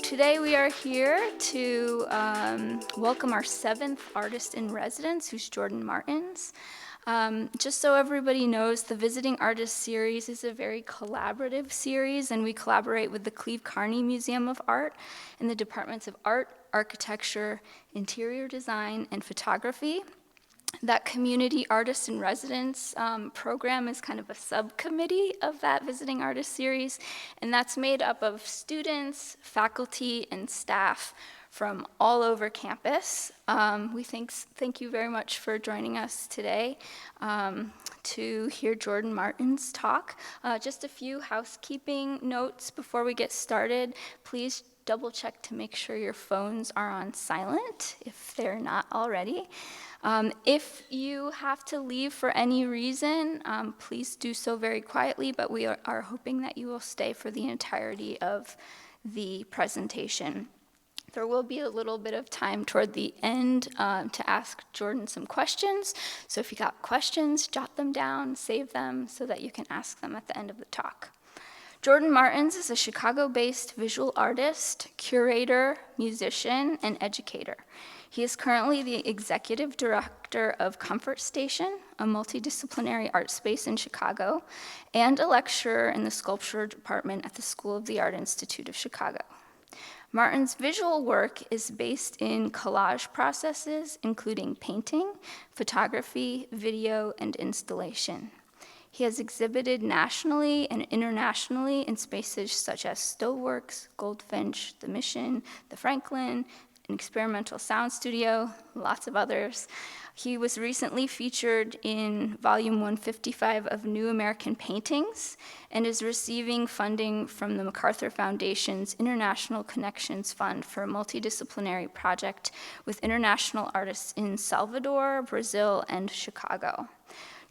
Today we are here to welcome our 7th artist in residence, who's Jordan Martins. Just so everybody knows, the Visiting Artist Series is a very collaborative series, and we collaborate with the Cleve Carney Museum of Art and the Departments of Art, Architecture, Interior Design, and Photography. That Community Artist in Residence program is kind of a subcommittee of that Visiting Artist Series, and that's made up of students, faculty, and staff from all over campus. We thank you very much for joining us today to hear Jordan Martins talk. Just a few housekeeping notes before we get started. Please double check to make sure your phones are on silent if they're not already. If you have to leave for any reason, please do so very quietly, but we are hoping that you will stay for the entirety of the presentation. There will be a little bit of time toward the end to ask Jordan some questions. So if you got questions, jot them down, save them so that you can ask them at the end of the talk. Jordan Martins is a Chicago-based visual artist, curator, musician, and educator. He is currently the executive director of Comfort Station, a multidisciplinary art space in Chicago, and a lecturer in the sculpture department at the School of the Art Institute of Chicago. Martin's visual work is based in collage processes, including painting, photography, video, and installation. He has exhibited nationally and internationally in spaces such as Stoveworks, Goldfinch, The Mission, the Franklin, an experimental sound studio, lots of others. He was recently featured in volume 155 of New American Paintings and is receiving funding from the MacArthur Foundation's International Connections Fund for a multidisciplinary project with international artists in Salvador, Brazil, and Chicago.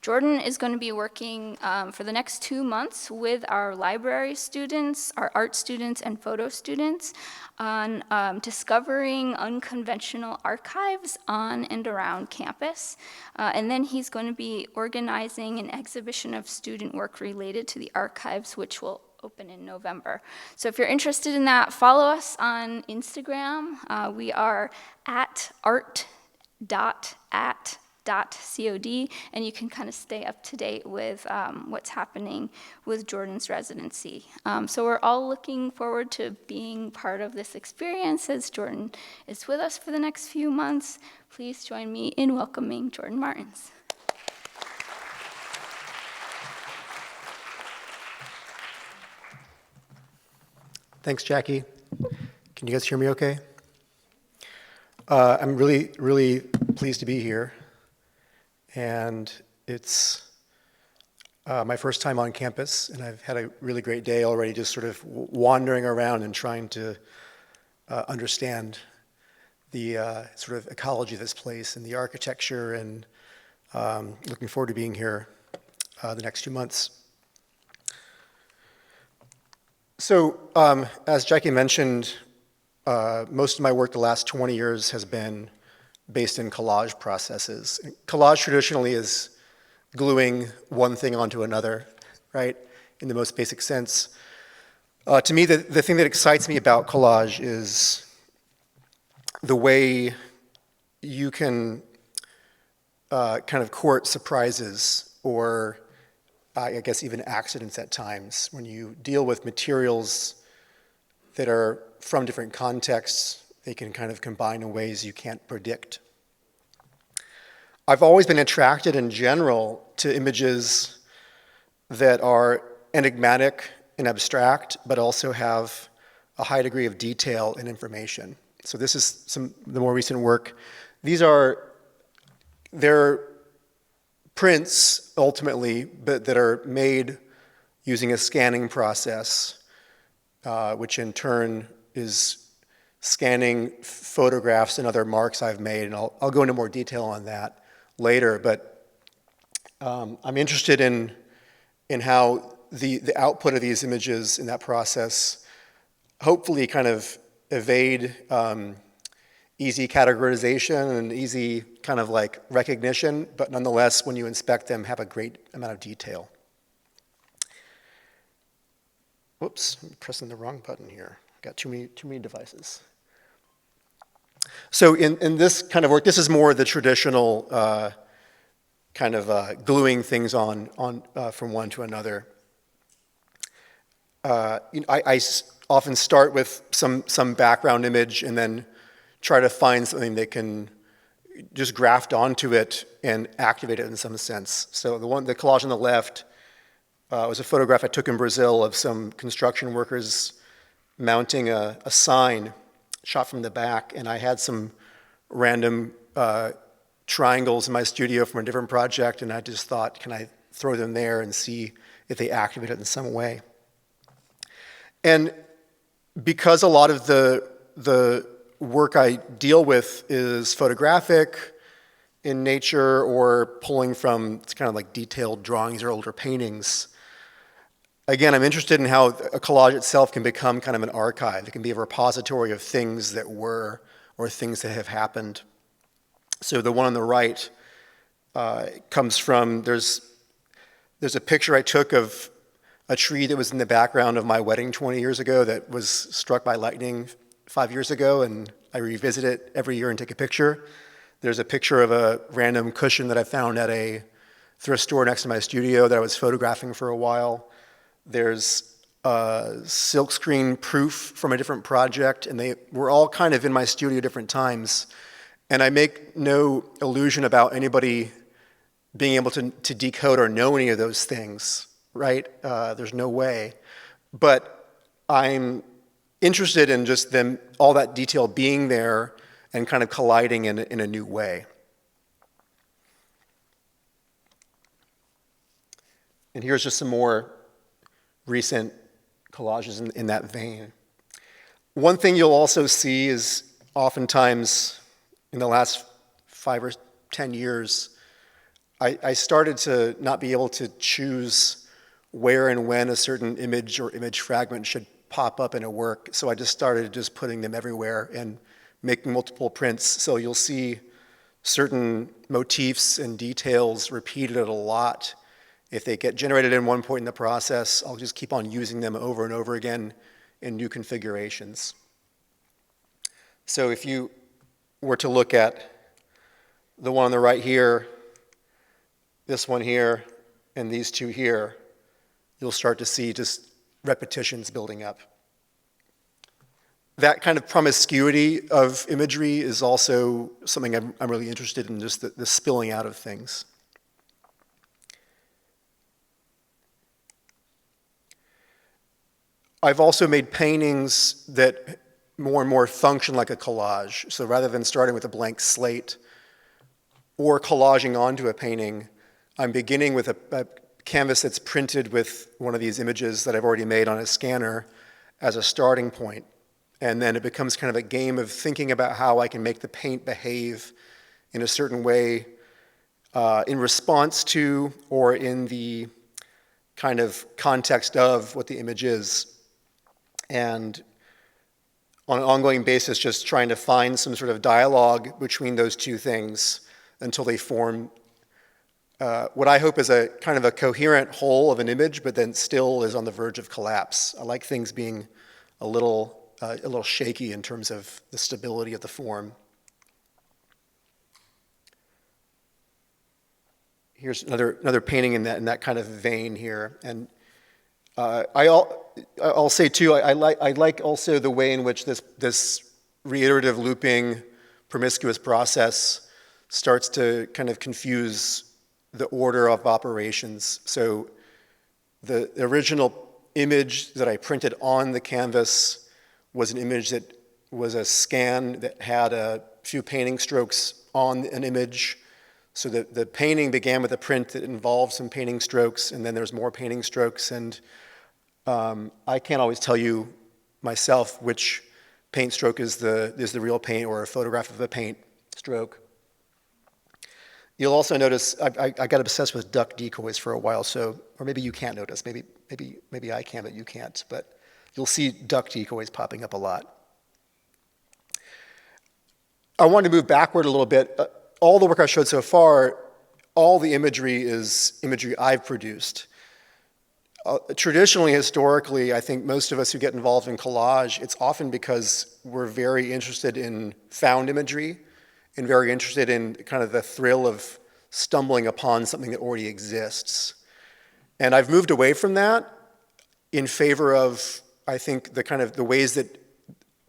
Jordan is going to be working for the next 2 months with our library students, our art students, and photo students on discovering unconventional archives on and around campus. And then he's going to be organizing an exhibition of student work related to the archives, which will open in November. So if you're interested in that, follow us on Instagram. We are at art.at.cod, and you can kind of stay up to date with what's happening with Jordan's residency. So we're all looking forward to being part of this experience as Jordan is with us for the next few months. Please join me in welcoming Jordan Martins. Thanks, Jackie. Can you guys hear me okay? I'm really, really pleased to be here. And it's my first time on campus, and I've had a really great day already, just sort of wandering around and trying to understand the sort of ecology of this place and the architecture, and looking forward to being here the next 2 months. So, as Jackie mentioned, most of my work the last 20 years has been based in collage processes. Collage traditionally is gluing one thing onto another, right, in the most basic sense. To me, the thing that excites me about collage is the way you can kind of court surprises, or I guess even accidents at times, when you deal with materials that are from different contexts. They can kind of combine in ways you can't predict. I've always been attracted in general to images that are enigmatic and abstract, but also have a high degree of detail and information. So this is some of the more recent work. They're prints, ultimately, but that are made using a scanning process, which in turn is scanning photographs and other marks I've made, and I'll go into more detail on that later. But I'm interested in how the output of these images in that process hopefully kind of evade easy categorization and easy kind of like recognition, but nonetheless, when you inspect them, have a great amount of detail. Whoops, I'm pressing the wrong button here. Got too many devices. So in this kind of work, this is more the traditional kind of gluing things on from one to another. I often start with some background image and then try to find something that can just graft onto it and activate it in some sense. So the collage on the left was a photograph I took in Brazil of some construction workers mounting a sign shot from the back, and I had some random triangles in my studio from a different project, and I just thought, can I throw them there and see if they activate it in some way? And because a lot of the work I deal with is photographic in nature or pulling from kind of like detailed drawings or older paintings, again, I'm interested in how a collage itself can become kind of an archive. It can be a repository of things that were or things that have happened. So the one on the right comes from, there's a picture I took of a tree that was in the background of my wedding 20 years ago that was struck by lightning 5 years ago, and I revisit it every year and take a picture. There's a picture of a random cushion that I found at a thrift store next to my studio that I was photographing for a while. There's a silkscreen proof from a different project, and they were all kind of in my studio different times. And I make no illusion about anybody being able to decode or know any of those things, right? There's no way. But I'm interested in just them, all that detail being there and kind of colliding in a new way. And here's just some more recent collages in that vein. One thing you'll also see is oftentimes in the last 5 or 10 years, I started to not be able to choose where and when a certain image or image fragment should pop up in a work. So I just started just putting them everywhere and making multiple prints. So you'll see certain motifs and details repeated a lot. If they get generated in one point in the process, I'll just keep on using them over and over again in new configurations. So if you were to look at the one on the right here, this one here, and these two here, you'll start to see just repetitions building up. That kind of promiscuity of imagery is also something I'm really interested in, just the spilling out of things. I've also made paintings that more and more function like a collage. So rather than starting with a blank slate or collaging onto a painting, I'm beginning with a canvas that's printed with one of these images that I've already made on a scanner as a starting point. And then it becomes kind of a game of thinking about how I can make the paint behave in a certain way in response to or in the kind of context of what the image is. And on an ongoing basis, just trying to find some sort of dialogue between those two things until they form what I hope is a kind of a coherent whole of an image, but then still is on the verge of collapse. I like things being a little shaky in terms of the stability of the form. Here's another painting in that kind of vein here, and I'll say too, I like also the way in which this reiterative looping promiscuous process starts to kind of confuse the order of operations. So the original image that I printed on the canvas was an image that was a scan that had a few painting strokes on an image. So the painting began with a print that involved some painting strokes, and then there's more painting strokes. And I can't always tell you myself which paint stroke is the real paint or a photograph of a paint stroke. You'll also notice I got obsessed with duck decoys for a while, so or maybe you can't notice, maybe I can, but you can't. But you'll see duck decoys popping up a lot. I wanted to move backward a little bit. All the work I showed so far, all the imagery is imagery I've produced. Traditionally, historically, I think most of us who get involved in collage, it's often because we're very interested in found imagery and very interested in kind of the thrill of stumbling upon something that already exists. And I've moved away from that in favor of, I think, the ways that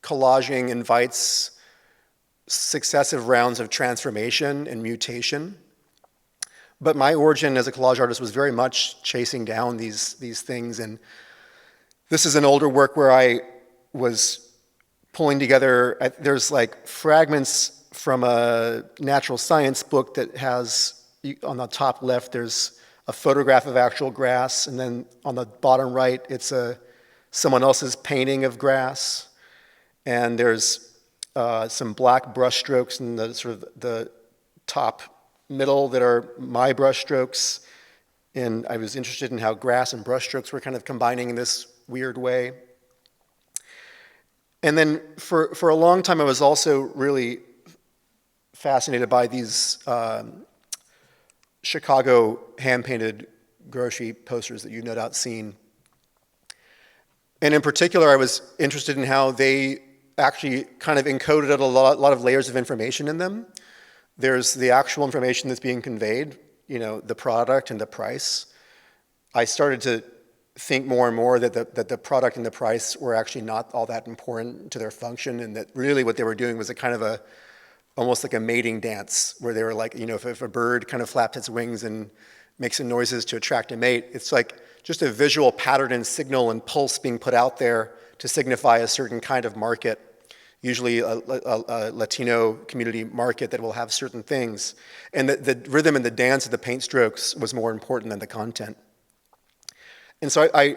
collaging invites successive rounds of transformation and mutation. But my origin as a collage artist was very much chasing down these things. And this is an older work where I was pulling together, there's like fragments from a natural science book that has, on the top left, there's a photograph of actual grass, and then on the bottom right, it's someone else's painting of grass. And there's some black brush strokes in the sort of the top middle that are my brush strokes. And I was interested in how grass and brush strokes were kind of combining in this weird way. And then for a long time, I was also really fascinated by these Chicago hand-painted grocery posters that you've no doubt seen. And in particular, I was interested in how they actually kind of encoded a lot of layers of information in them. There's the actual information that's being conveyed, the product and the price. I started to think more and more that the product and the price were actually not all that important to their function, and that really what they were doing was almost like a mating dance, where they were like, if a bird kind of flaps its wings and makes some noises to attract a mate, it's like just a visual pattern and signal and pulse being put out there to signify a certain kind of market, usually a Latino community market that will have certain things. And the rhythm and the dance of the paint strokes was more important than the content. And so I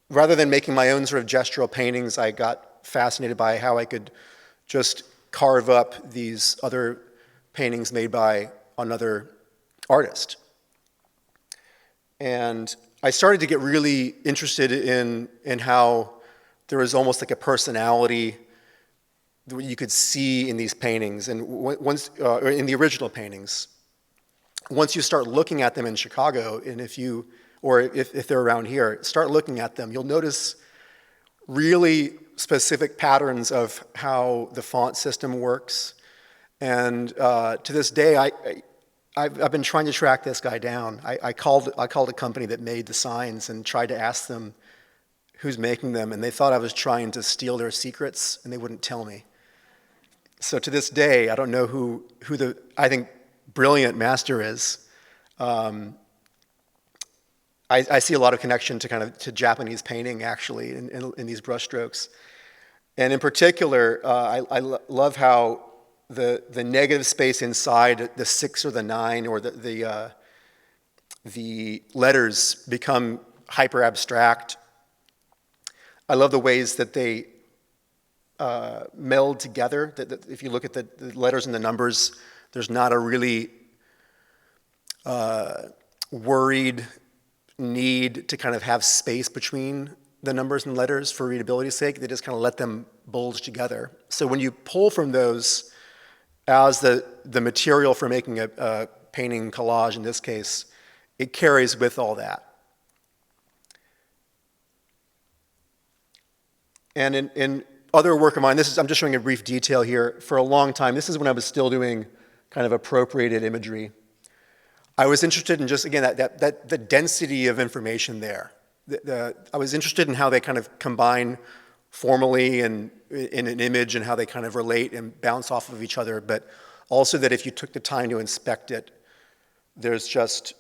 rather than making my own sort of gestural paintings, I got fascinated by how I could just carve up these other paintings made by another artist. And I started to get really interested in how there was almost like a personality that you could see in these paintings, and once in the original paintings. Once you start looking at them in Chicago, and if they're around here, start looking at them, you'll notice really specific patterns of how the font system works. And to this day, I've been trying to track this guy down. I called a company that made the signs and tried to ask them who's making them, and they thought I was trying to steal their secrets, and they wouldn't tell me. So to this day, I don't know who the, I think, brilliant master is. I see a lot of connection to Japanese painting, actually, in these brushstrokes. And in particular, I love how the negative space inside the 6 or the 9 or the letters become hyper abstract. I love the ways that they meld together. That if you look at the letters and the numbers, there's not a really worried need to kind of have space between the numbers and letters for readability's sake. They just kind of let them bulge together. So when you pull from those as the material for making a painting collage, in this case, it carries with all that. And in other work of mine, I'm just showing a brief detail here. For a long time, this is when I was still doing kind of appropriated imagery. I was interested in just, again, the density of information there. I was interested in how they kind of combine formally and in an image and how they kind of relate and bounce off of each other, but also that if you took the time to inspect it, there's just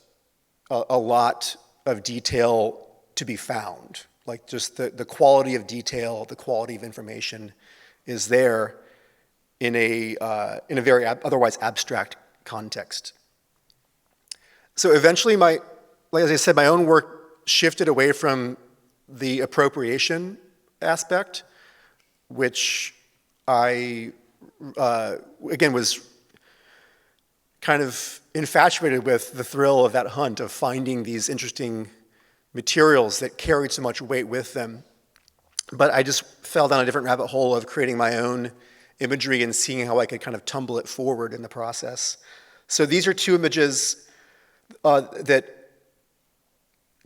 a lot of detail to be found. Like just the quality of detail, the quality of information is there in a very otherwise abstract context. So eventually, like as I said, my own work shifted away from the appropriation aspect, which I, again, was kind of infatuated with the thrill of that hunt of finding these interesting materials that carried so much weight with them. But I just fell down a different rabbit hole of creating my own imagery and seeing how I could kind of tumble it forward in the process. So these are two images that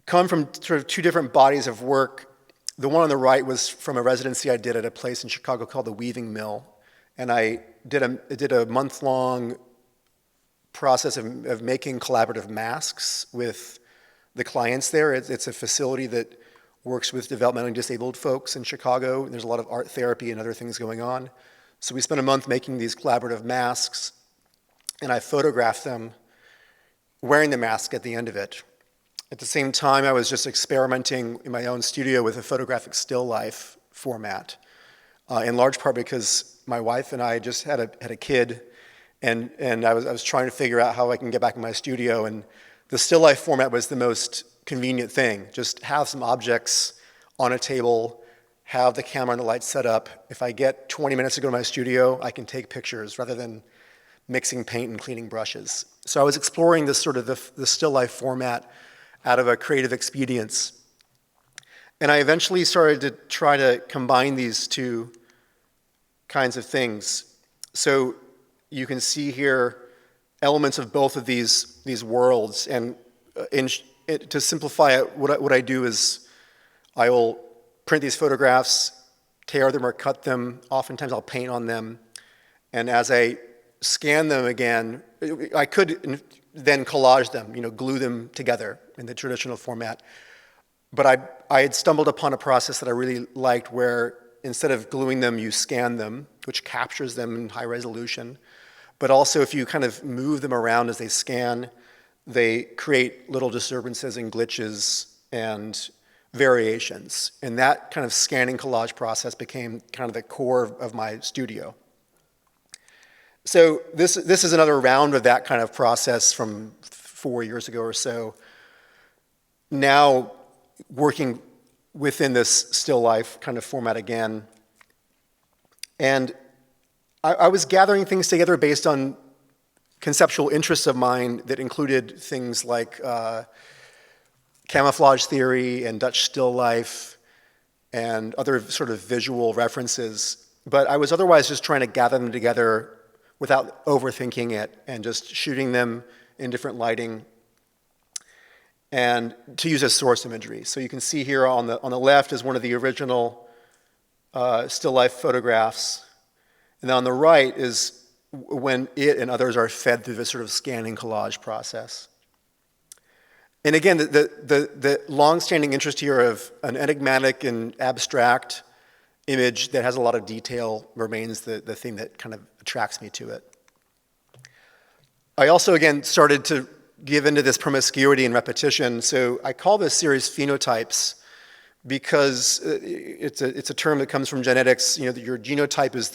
come from sort of two different bodies of work. The one on the right was from a residency I did at a place in Chicago called the Weaving Mill. And I did a month-long process of making collaborative masks with the clients there. It's a facility that works with developmentally disabled folks in Chicago. There's a lot of art therapy and other things going on. So we spent a month making these collaborative masks, and I photographed them wearing the mask at the end of it. At the same time, I was just experimenting in my own studio with a photographic still life format, in large part because my wife and I just had a kid, and I was trying to figure out how I can get back in my studio, and the still life format was the most convenient thing. Just have some objects on a table, have the camera and the lights set up. If I get 20 minutes to go to my studio, I can take pictures rather than mixing paint and cleaning brushes. So I was exploring this sort of the still life format out of a creative expedience. And I eventually started to try to combine these two kinds of things. So you can see here elements of both of these worlds. And to simplify it, what I do is I will print these photographs, tear them or cut them. Oftentimes I'll paint on them. And as I scan them again, I could then collage them, glue them together in the traditional format. But I had stumbled upon a process that I really liked where instead of gluing them, you scan them, which captures them in high resolution. But also if you kind of move them around as they scan, they create little disturbances and glitches and variations. And that kind of scanning collage process became kind of the core of my studio. So this is another round of that kind of process from 4 years ago or so. Now working within this still life kind of format again. And I was gathering things together based on conceptual interests of mine that included things like camouflage theory and Dutch still life and other sort of visual references. But I was otherwise just trying to gather them together without overthinking it and just shooting them in different lighting and to use as source imagery. So you can see here on the left is one of the original still life photographs. And then on the right is when it and others are fed through this sort of scanning collage process. And again, the long-standing interest here of an enigmatic and abstract image that has a lot of detail remains the thing that kind of attracts me to it. I also, again, started to give into this promiscuity and repetition. So I call this series phenotypes because it's a term that comes from genetics. Your genotype is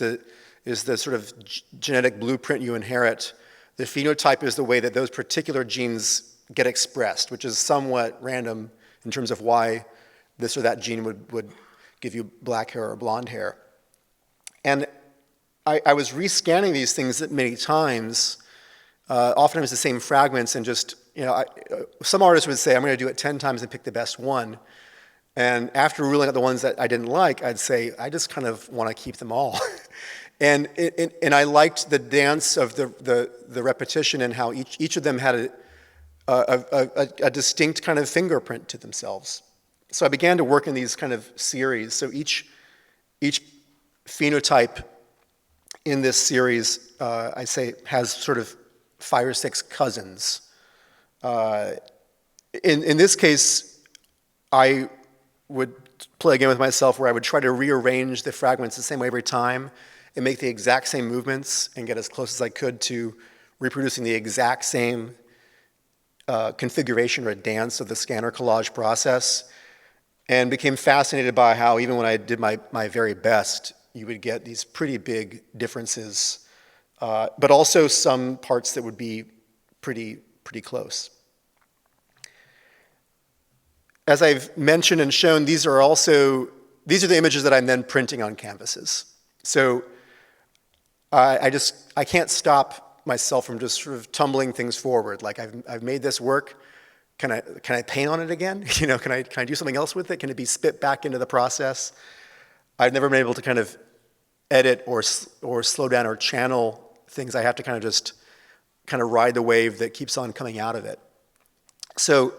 the sort of genetic blueprint you inherit. The phenotype is the way that those particular genes get expressed, which is somewhat random in terms of why this or that gene would give you black hair or blonde hair. And I was rescanning these things many times, oftentimes the same fragments, and just, some artists would say, I'm going to do it 10 times and pick the best one. And after ruling out the ones that I didn't like, I'd say, I just kind of want to keep them all. And I liked the dance of the repetition and how each of them had a distinct kind of fingerprint to themselves. So I began to work in these kind of series. So each phenotype in this series, I say, has sort of 5 or 6 cousins. In this case, I would play a game with myself where I would try to rearrange the fragments the same way every time and make the exact same movements and get as close as I could to reproducing the exact same configuration or dance of the scanner collage process, and became fascinated by how even when I did my very best, you would get these pretty big differences, but also some parts that would be pretty close. As I've mentioned and shown, these are the images that I'm then printing on canvases. So I can't stop myself from just sort of tumbling things forward. Like I've made this work. Can I paint on it again? Can I do something else with it? Can it be spit back into the process? I've never been able to kind of edit or slow down or channel things. I have to kind of just kind of ride the wave that keeps on coming out of it. So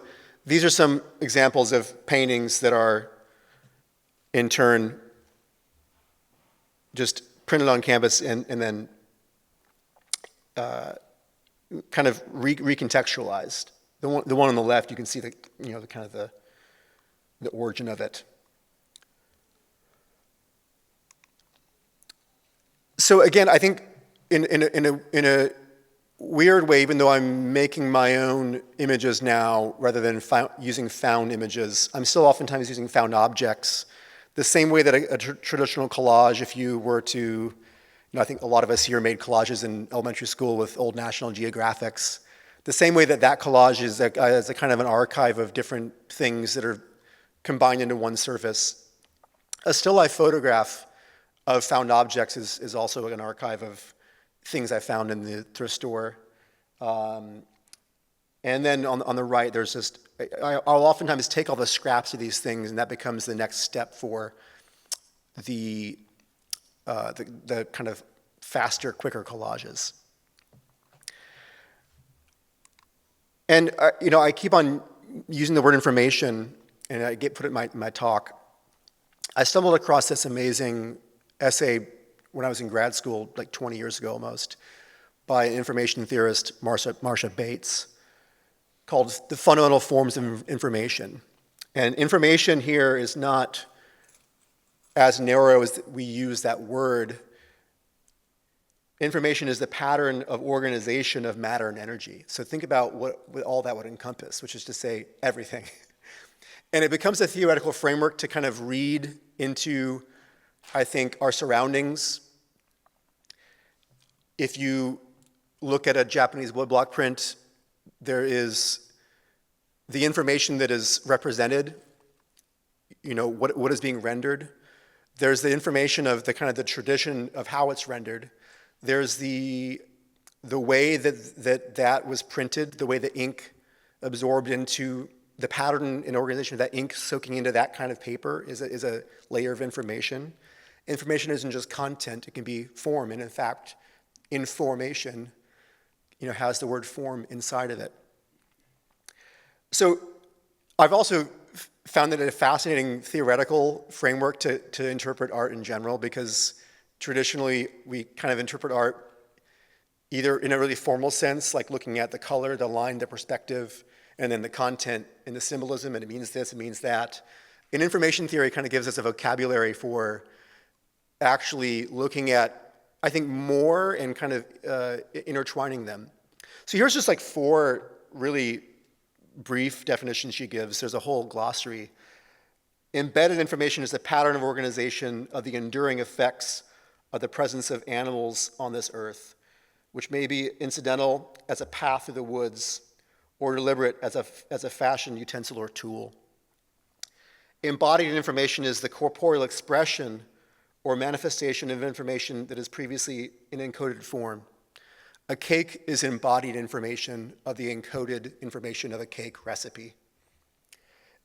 these are some examples of paintings that are, in turn, just printed on canvas and then kind of recontextualized. The one on the left, you can see the kind of the origin of it. So again, I think in a weird way, even though I'm making my own images now rather than using found images, I'm still oftentimes using found objects. The same way that a traditional collage, if you were to, I think a lot of us here made collages in elementary school with old National Geographics. The same way that collage is a kind of an archive of different things that are combined into one surface. A still life photograph of found objects is also an archive of things I found in the thrift store. And then on the right, there's just, I'll oftentimes take all the scraps of these things, and that becomes the next step for the kind of faster, quicker collages. And I keep on using the word information, and I put it in my talk. I stumbled across this amazing essay when I was in grad school, like 20 years ago almost, by an information theorist, Marcia Bates, called The Fundamental Forms of Information. And information here is not as narrow as we use that word. Information is the pattern of organization of matter and energy. So think about what all that would encompass, which is to say everything. And it becomes a theoretical framework to kind of read into, I think, our surroundings. If you look at a Japanese woodblock print, there is the information that is represented, what is being rendered. There's the information of the kind of the tradition of how it's rendered. There's the way that was printed, the way the ink absorbed into the pattern and organization of that ink soaking into that kind of paper is a layer of information. Information isn't just content, it can be form, and in fact, information, has the word form inside of it. So I've also found it a fascinating theoretical framework to interpret art in general, because traditionally we kind of interpret art either in a really formal sense, like looking at the color, the line, the perspective, and then the content and the symbolism, and it means this, it means that. And information theory kind of gives us a vocabulary for actually looking at, I think, more and kind of intertwining them. So here's just like 4 really brief definitions she gives. There's a whole glossary. Embedded information is the pattern of organization of the enduring effects of the presence of animals on this earth, which may be incidental as a path through the woods or deliberate as a fashion utensil or tool. Embodied information is the corporeal expression or manifestation of information that is previously in encoded form. A cake is embodied information of the encoded information of a cake recipe.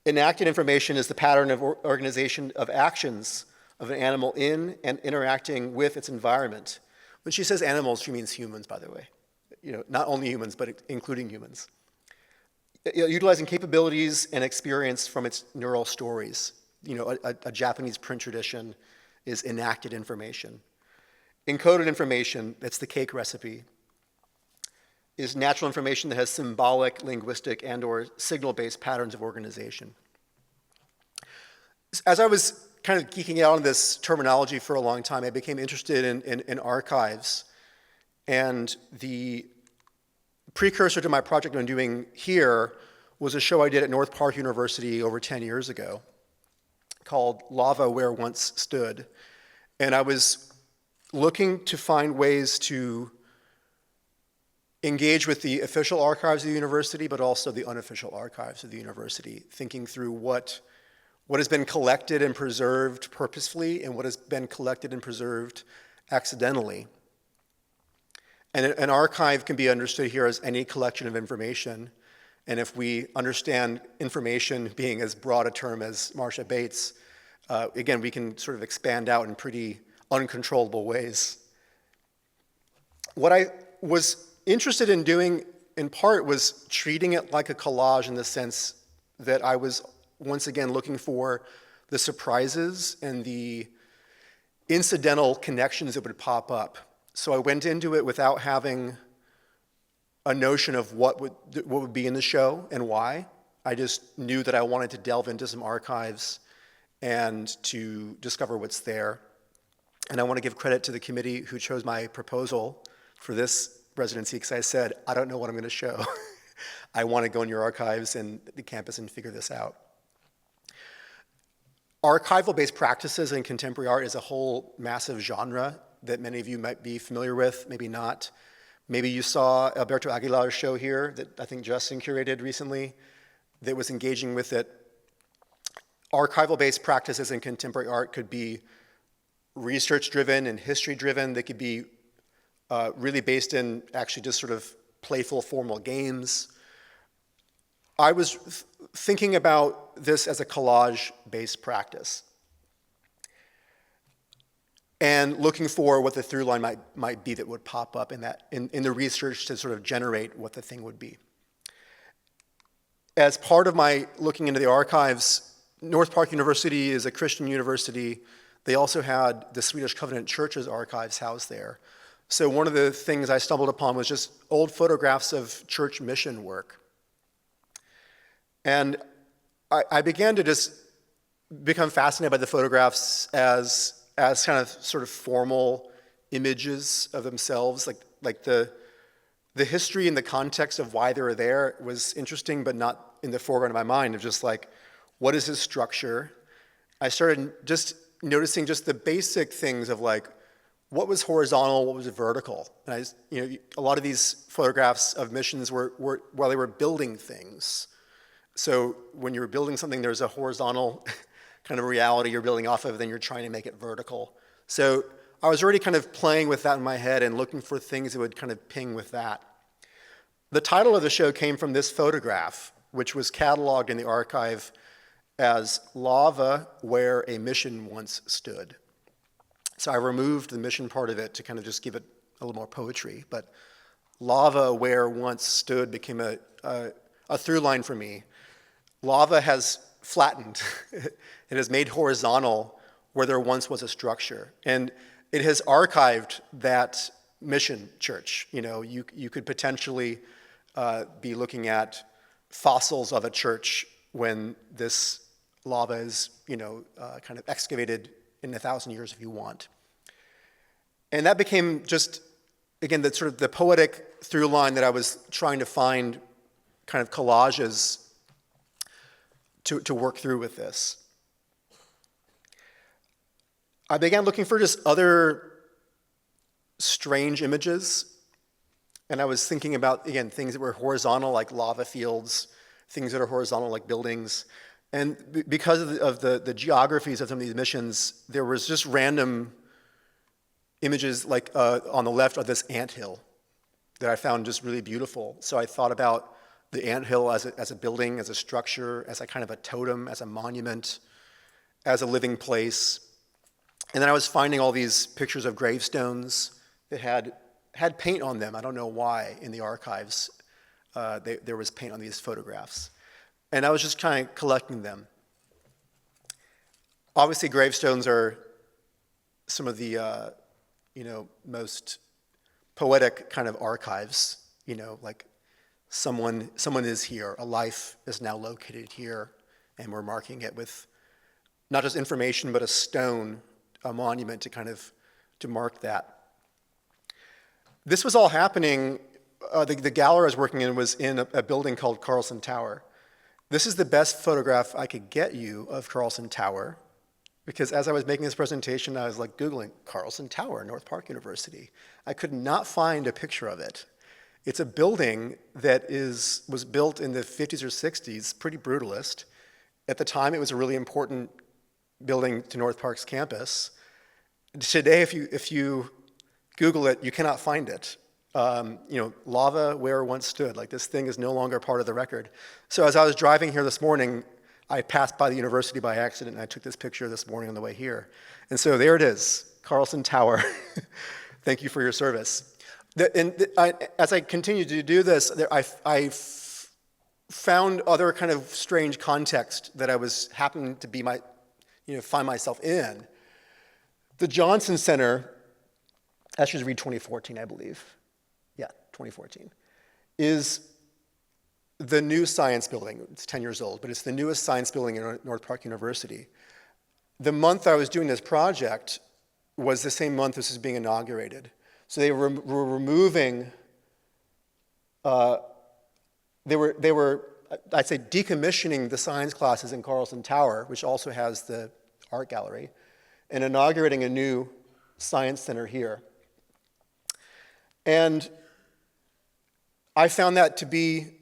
Enacted information is the pattern of organization of actions of an animal in and interacting with its environment. When she says animals, she means humans, by the way. Not only humans, but including humans. Utilizing capabilities and experience from its neural stories. A Japanese print tradition is enacted information. Encoded information, that's the cake recipe, is natural information that has symbolic, linguistic, and/or signal-based patterns of organization. As I was kind of geeking out on this terminology for a long time, I became interested in archives. And the precursor to my project I'm doing here was a show I did at North Park University over 10 years ago called Lava Where Once Stood. And I was looking to find ways to engage with the official archives of the university, but also the unofficial archives of the university, thinking through what has been collected and preserved purposefully and what has been collected and preserved accidentally. And an archive can be understood here as any collection of information. And if we understand information being as broad a term as Marcia Bates, again, we can sort of expand out in pretty uncontrollable ways. What I was interested in doing, in part, was treating it like a collage in the sense that I was, once again, looking for the surprises and the incidental connections that would pop up. So I went into it without having a notion of what would be in the show and why. I just knew that I wanted to delve into some archives and to discover what's there. And I want to give credit to the committee who chose my proposal for this residency, because I said, I don't know what I'm going to show. I want to go in your archives and the campus and figure this out. Archival-based practices in contemporary art is a whole massive genre that many of you might be familiar with, maybe not. Maybe you saw Alberto Aguilar's show here that I think Justin curated recently that was engaging with it. Archival-based practices in contemporary art could be research-driven and history-driven. They could be really based in actually just sort of playful formal games. I was thinking about this as a collage-based practice and looking for what the through line might be that would pop up in the research to sort of generate what the thing would be. As part of my looking into the archives, North Park University is a Christian university. They also had the Swedish Covenant Church's archives housed there. So one of the things I stumbled upon was just old photographs of church mission work. And I began to just become fascinated by the photographs as kind of sort of formal images of themselves, like the history and the context of why they were there was interesting, but not in the foreground of my mind, of just like, what is his structure? I started just noticing just the basic things of like, what was horizontal, what was vertical? And a lot of these photographs of missions were while they were building things. So when you're building something, there's a horizontal kind of reality you're building off of, then you're trying to make it vertical. So I was already kind of playing with that in my head and looking for things that would kind of ping with that. The title of the show came from this photograph, which was cataloged in the archive as Lava Where a Mission Once Stood. So I removed the mission part of it to kind of just give it a little more poetry, but lava where once stood became a through line for me. Lava has flattened. It has made horizontal where there once was a structure. And it has archived that mission church. You could potentially be looking at fossils of a church when this lava is, kind of excavated in 1,000 years if you want. And that became just, again, the sort of the poetic through line that I was trying to find kind of collages to work through with this. I began looking for just other strange images, and I was thinking about, again, things that were horizontal like lava fields, things that are horizontal like buildings. And because of the geographies of some of these missions, there was just random images like on the left of this anthill that I found just really beautiful. So I thought about the anthill as a building, as a structure, as a kind of a totem, as a monument, as a living place. And then I was finding all these pictures of gravestones that had paint on them. I don't know why in the archives there was paint on these photographs. And I was just kind of collecting them. Obviously, gravestones are some of the most poetic kind of archives. Like someone is here, a life is now located here, and we're marking it with not just information, but a stone, a monument to mark that. This was all happening. The gallery I was working in was in a building called Carlson Tower. This is the best photograph I could get you of Carlson Tower, because as I was making this presentation, I was like Googling Carlson Tower, North Park University. I could not find a picture of it. It's a building that was built in the 50s or 60s, pretty brutalist. At the time, it was a really important building to North Park's campus. Today, if you Google it, you cannot find it. Lava where once stood. Like, this thing is no longer part of the record. So as I was driving here this morning, I passed by the university by accident, and I took this picture this morning on the way here. And so there it is, Carlson Tower. Thank you for your service. As I continue to do this, I found other kind of strange context that I was happening to be find myself in. The Johnson Center, that should read 2014, I believe. Yeah, 2014, is the new science building. It's 10 years old, but it's the newest science building in North Park University. The month I was doing this project was the same month this was being inaugurated. So they were removing, they were, I'd say, decommissioning the science classes in Carlson Tower, which also has the art gallery, and inaugurating a new science center here. And I found that to be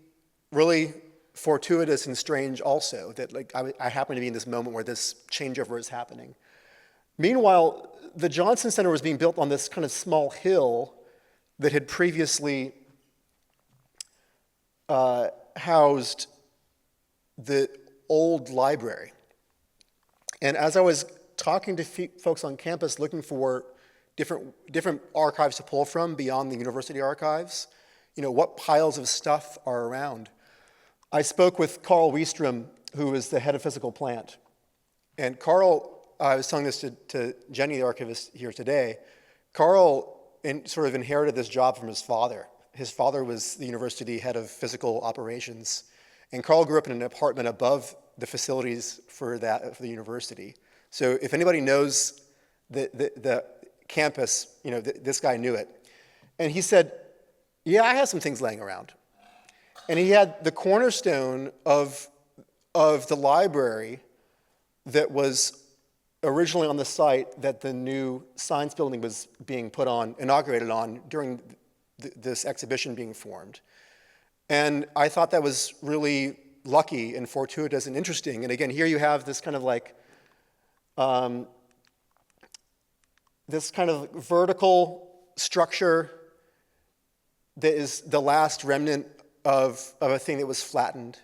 really fortuitous and strange also, that I happen to be in this moment where this changeover is happening. Meanwhile, the Johnson Center was being built on this kind of small hill that had previously housed the old library. And as I was talking to folks on campus looking for different archives to pull from beyond the university archives, what piles of stuff are around, I spoke with Carl Wiestrom, who is the head of physical plant. And Carl, I was telling this to Jenny, the archivist here today, Carl sort of inherited this job from his father. His father was the university head of physical operations, and Carl grew up in an apartment above the facilities for the university. So if anybody knows the campus, this guy knew it. And he said, yeah, I have some things laying around. And he had the cornerstone of the library that was originally on the site that the new science building was being inaugurated on during this exhibition being formed. And I thought that was really lucky and fortuitous and interesting. And again, here you have this kind of this kind of vertical structure that is the last remnant of a thing that was flattened.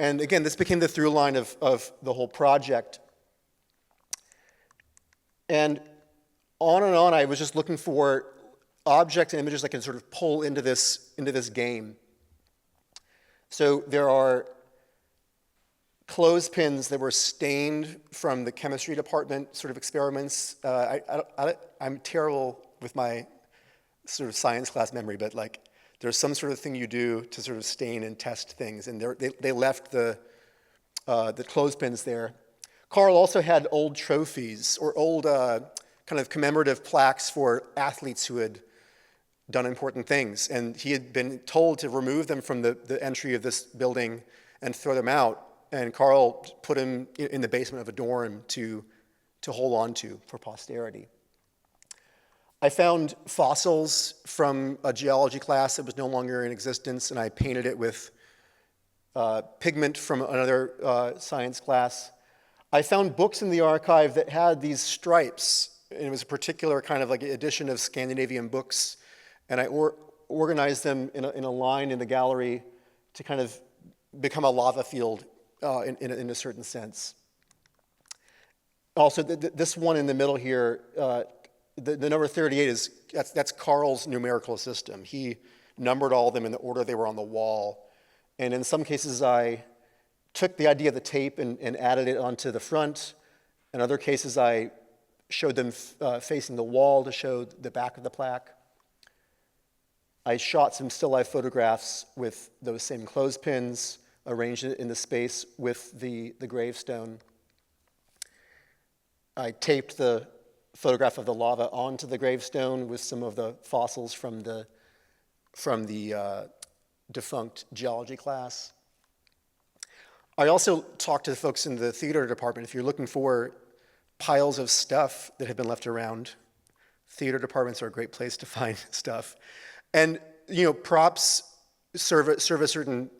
And again, this became the through line of the whole project. And on, I was just looking for objects and images I can sort of pull into this game. So there are clothespins that were stained from the chemistry department sort of experiments. I'm terrible with my sort of science class memory, but there's some sort of thing you do to sort of stain and test things, and they left the clothespins there. Carl also had old trophies or old kind of commemorative plaques for athletes who had done important things, and he had been told to remove them from the entry of this building and throw them out, and Carl put him in the basement of a dorm to hold on to for posterity. I found fossils from a geology class that was no longer in existence, and I painted it with pigment from another science class. I found books in the archive that had these stripes, and it was a particular kind of edition of Scandinavian books, and I organized them in a line in the gallery to kind of become a lava field in a certain sense. Also, this one in the middle here, the number 38 that's Carl's numerical system. He numbered all of them in the order they were on the wall. And in some cases, I took the idea of the tape and added it onto the front. In other cases, I showed them facing the wall to show the back of the plaque. I shot some still life photographs with those same clothespins, arranged it in the space with the gravestone. I taped the photograph of the lava onto the gravestone with some of the fossils from the defunct geology class. I also talked to the folks in the theater department. If you're looking for piles of stuff that have been left around, theater departments are a great place to find stuff. And props serve a certain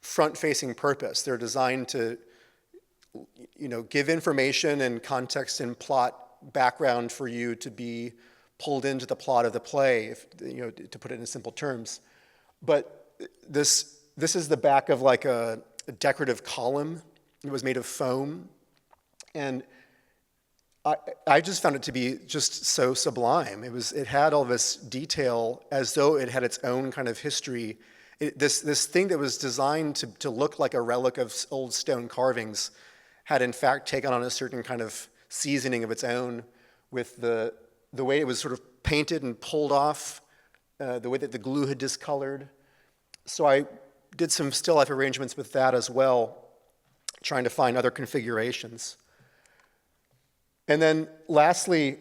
front-facing purpose. They're designed to give information and context and plot background for you to be pulled into the plot of the play, to put it in simple terms. But this is the back of a decorative column. It was made of foam. And I just found it to be just so sublime. It had all this detail as though it had its own kind of history. This thing that was designed to look like a relic of old stone carvings had in fact taken on a certain kind of seasoning of its own with the way it was sort of painted and pulled off, the way that the glue had discolored. So I did some still life arrangements with that as well, trying to find other configurations. And then lastly,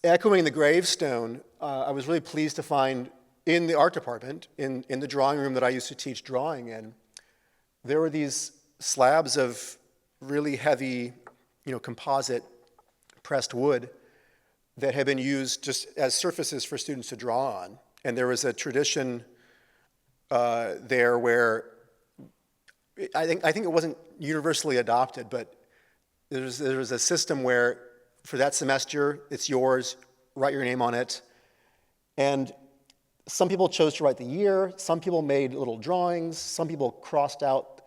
echoing the gravestone, I was really pleased to find in the art department, in the drawing room that I used to teach drawing in, there were these slabs of really heavy, composite pressed wood that had been used just as surfaces for students to draw on. And there was a tradition there where I think it wasn't universally adopted, but there was a system where for that semester, it's yours, write your name on it. And some people chose to write the year, some people made little drawings, some people crossed out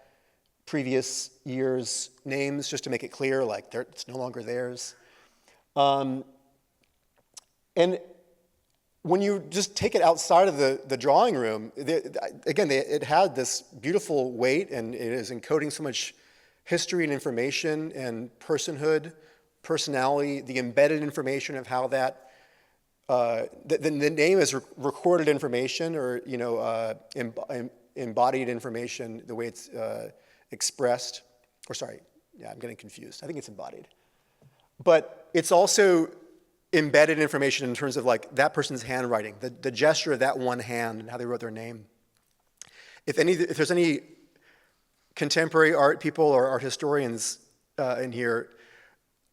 previous years' names just to make it clear, like it's no longer theirs. And when you just take it outside of the drawing room, it had this beautiful weight, and it is encoding so much history and information and personhood, personality, the embedded information of how that, the name is recorded information or, embodied information, the way it's expressed, I'm getting confused. I think it's embodied. But it's also embedded information in terms of like that person's handwriting, the gesture of that one hand and how they wrote their name. If there's any contemporary art people or art historians in here,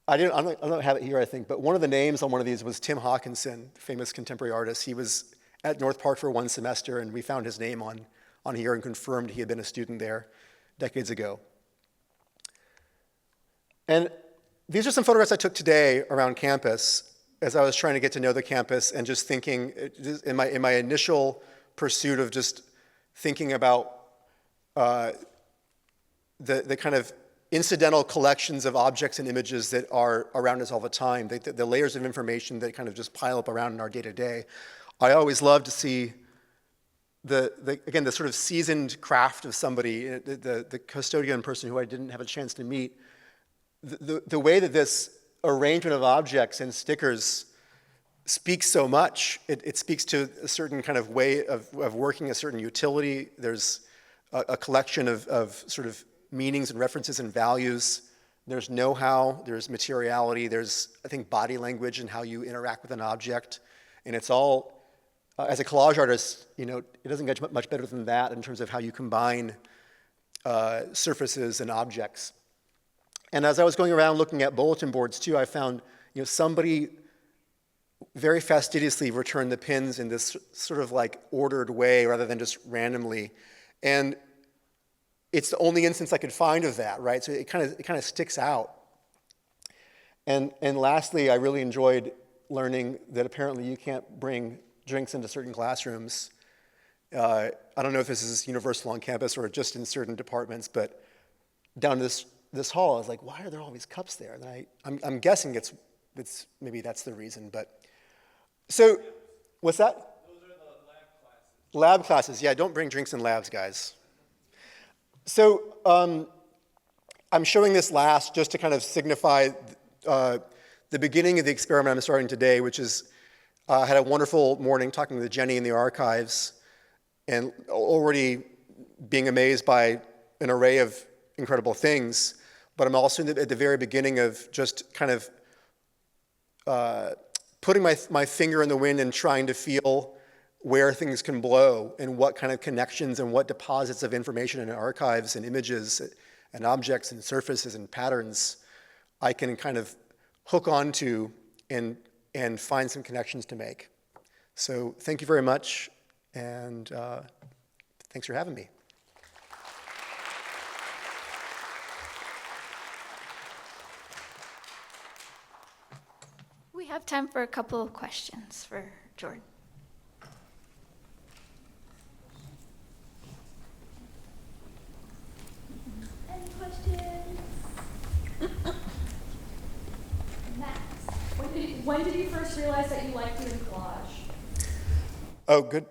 I don't have it here, I think, but one of the names on one of these was Tim Hawkinson, famous contemporary artist. He was at North Park for one semester, and we found his name on here and confirmed he had been a student there decades ago. And these are some photographs I took today around campus as I was trying to get to know the campus and just thinking, in my initial pursuit of just thinking about the kind of incidental collections of objects and images that are around us all the time, the layers of information that kind of just pile up around in our day-to-day. I always love to see the sort of seasoned craft of somebody, the custodian person who I didn't have a chance to meet, the way that this arrangement of objects and stickers speaks so much. It speaks to a certain kind of way of working, a certain utility. There's a collection of sort of meanings and references and values. There's know-how, there's materiality, there's, I think, body language and how you interact with an object. And it's all, as a collage artist, it doesn't get much better than that in terms of how you combine surfaces and objects. And as I was going around looking at bulletin boards too, I found somebody very fastidiously returned the pins in this sort of like ordered way rather than just randomly. And it's the only instance I could find of that, right? So it kind of sticks out. And lastly, I really enjoyed learning that apparently you can't bring drinks into certain classrooms. I don't know if this is universal on campus or just in certain departments, but down this hall, I was like, why are there all these cups there? And I'm guessing it's maybe that's the reason. But so, what's that? Those are the lab classes. Lab classes, yeah. Don't bring drinks in labs, guys. So I'm showing this last just to kind of signify the beginning of the experiment I'm starting today, which is I had a wonderful morning talking with Jenny in the archives and already being amazed by an array of incredible things. But I'm also at the very beginning of just kind of putting my finger in the wind and trying to feel where things can blow and what kind of connections and what deposits of information in archives and images and objects and surfaces and patterns I can kind of hook onto and find some connections to make. So thank you very much, and thanks for having me. We have time for a couple of questions for Jordan. Any questions? When did you first realize that you liked doing collage? Oh, good.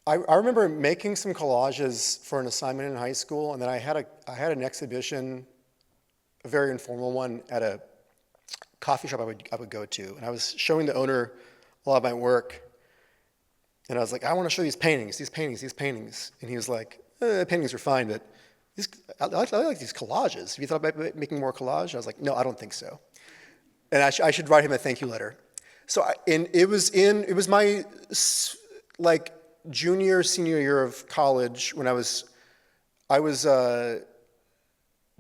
I remember making some collages for an assignment in high school, and then I had an exhibition, a very informal one, at a coffee shop I would go to, and I was showing the owner a lot of my work, and I was like, I want to show these paintings, and he was like, paintings are fine, but I like these collages. Have you thought about making more collage? I was like, no, I don't think so, and I should write him a thank you letter. So it was my like senior year of college when I was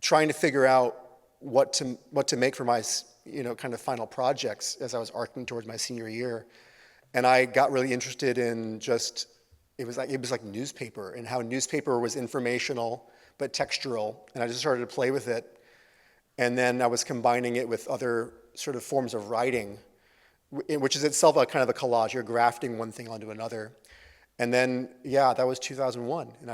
trying to figure out what to make for my kind of final projects as I was arcing towards my senior year, and I got really interested in it was like newspaper and how newspaper was informational but textural, and I just started to play with it, and then I was combining it with other sort of forms of writing, which is itself a kind of a collage. You're grafting one thing onto another. And then, yeah, that was 2001. And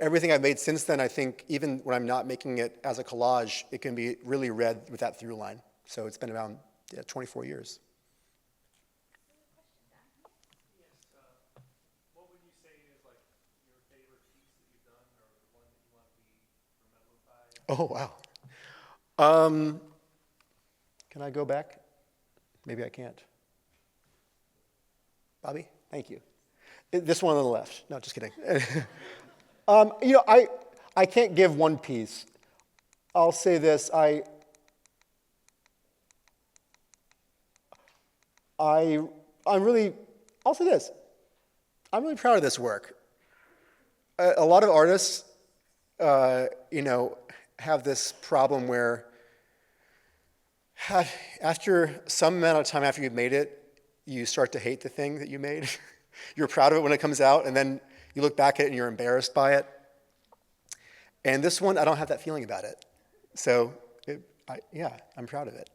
everything I've made since then, I think, even when I'm not making it as a collage, it can be really read with that through line. So it's been around 24 years. Yes, what would you say is like your favorite piece that you've done, or the one that you want to be remembered by? Oh, wow. Can I go back? Maybe I can't. Bobby, thank you. This one on the left. No, just kidding. I can't give one piece. I'll say this. I'll say this. I'm really proud of this work. A lot of artists, have this problem where after some amount of time after you've made it, you start to hate the thing that you made. You're proud of it when it comes out, and then you look back at it and you're embarrassed by it. And this one, I don't have that feeling about it. So, I'm proud of it.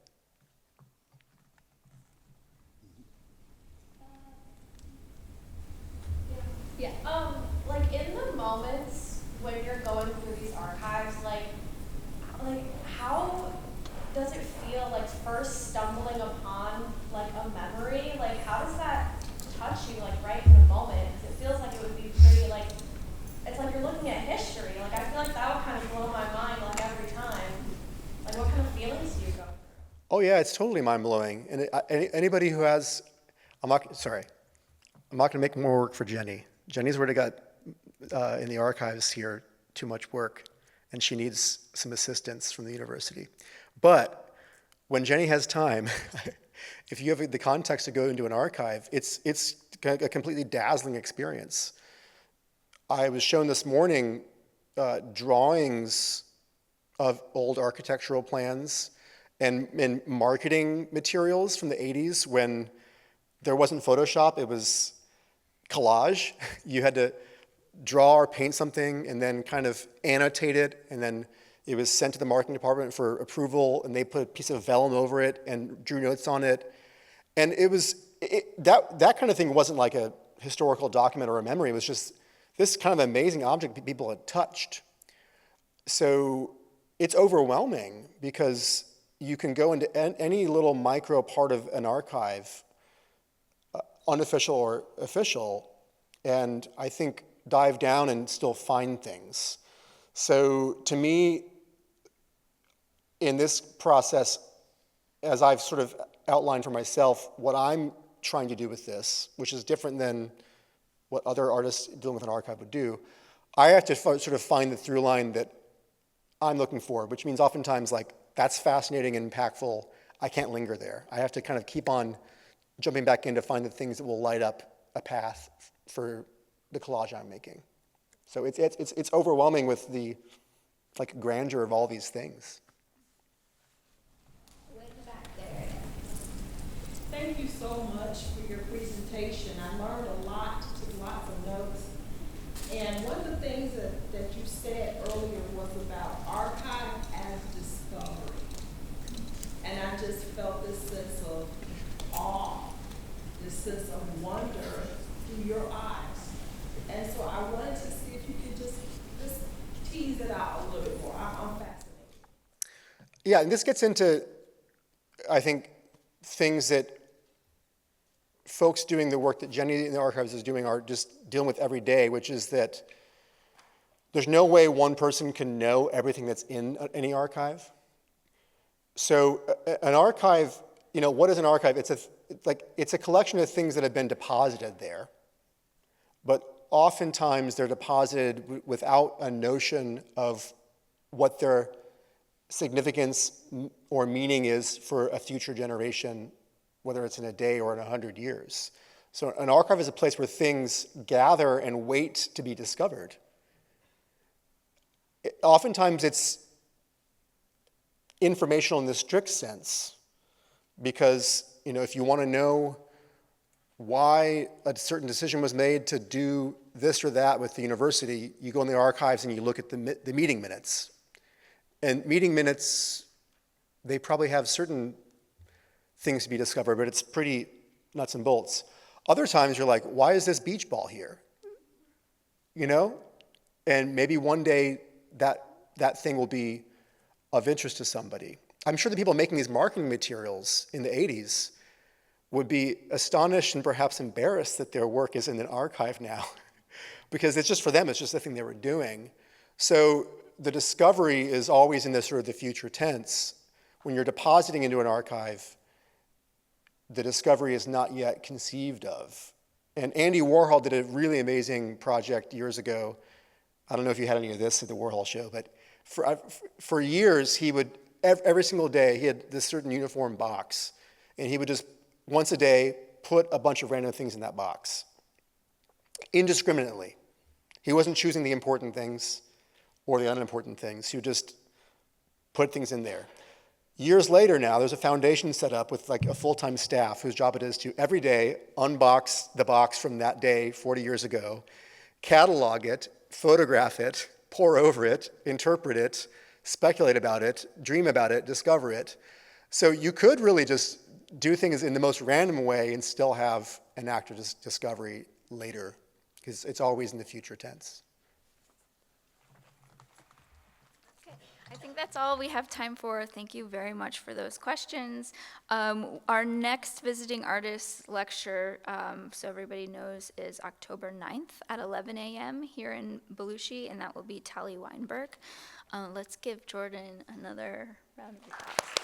Yeah. Like in the moments when you're going through these archives, like how does it feel like first stumbling upon like a memory? Like how does that touch you like right in the moment? 'Cause it feels like it would be pretty like it's like you're looking at history. Like I feel like that would kind of blow my mind like every time. Like what kind of feelings do you go through? Oh yeah, it's totally mind-blowing. And anybody who has, I'm not going to make more work for Jenny. Jenny's already got in the archives here too much work, and she needs some assistance from the university. But when Jenny has time, if you have the context to go into an archive, it's a completely dazzling experience. I was shown this morning drawings of old architectural plans and marketing materials from the 80s when there wasn't Photoshop, it was collage. You had to draw or paint something and then kind of annotate it, and then it was sent to the marketing department for approval, and they put a piece of vellum over it and drew notes on it. And that kind of thing wasn't like a historical document or a memory. It was just this kind of amazing object people had touched. So it's overwhelming because you can go into any little micro part of an archive, unofficial or official, and I think dive down and still find things. So to me, in this process, as I've sort of outlined for myself, what I'm trying to do with this, which is different than what other artists dealing with an archive would do, I have to sort of find the through line that I'm looking for, which means oftentimes like, that's fascinating and impactful, I can't linger there. I have to kind of keep on jumping back in to find the things that will light up a path for the collage I'm making. So it's overwhelming with the like grandeur of all these things. Way back there. Thank you so much for your presentation. I learned a lot, took lots of notes. And one of the things that you said earlier was about archive as discovery. And I just felt this sense of awe, this sense of wonder through your eyes. And so I wanted to see if you could just tease it out a little bit more. I'm fascinated. Yeah, and this gets into, I think, things that folks doing the work that Jenny in the archives is doing are just dealing with every day, which is that there's no way one person can know everything that's in any archive. So an archive, what is an archive? It's a collection of things that have been deposited there, but oftentimes they're deposited without a notion of what their significance or meaning is for a future generation, whether it's in a day or in 100 years. So an archive is a place where things gather and wait to be discovered. Oftentimes it's informational in the strict sense, because if you want to know why a certain decision was made to do this or that with the university, you go in the archives and you look at the meeting minutes. And meeting minutes, they probably have certain things to be discovered, but it's pretty nuts and bolts. Other times you're like, why is this beach ball here? And maybe one day that thing will be of interest to somebody. I'm sure the people making these marketing materials in the 80s would be astonished and perhaps embarrassed that their work is in an archive now, because it's just for them, it's just the thing they were doing. So the discovery is always in the sort of the future tense. When you're depositing into an archive, the discovery is not yet conceived of. And Andy Warhol did a really amazing project years ago. I don't know if you had any of this at the Warhol show, but for years, he would, every single day, he had this certain uniform box, and he would just, once a day, put a bunch of random things in that box, indiscriminately. He wasn't choosing the important things or the unimportant things. He would just put things in there. Years later now, there's a foundation set up with like a full-time staff whose job it is to every day unbox the box from that day 40 years ago, catalog it, photograph it, pore over it, interpret it, speculate about it, dream about it, discover it. So you could really just do things in the most random way and still have an act of discovery later, because it's always in the future tense. Okay, I think that's all we have time for. Thank you very much for those questions. Our next visiting artists lecture, so everybody knows, is October 9th at 11 a.m. here in Belushi, and that will be Tally Weinberg. Let's give Jordan another round of applause.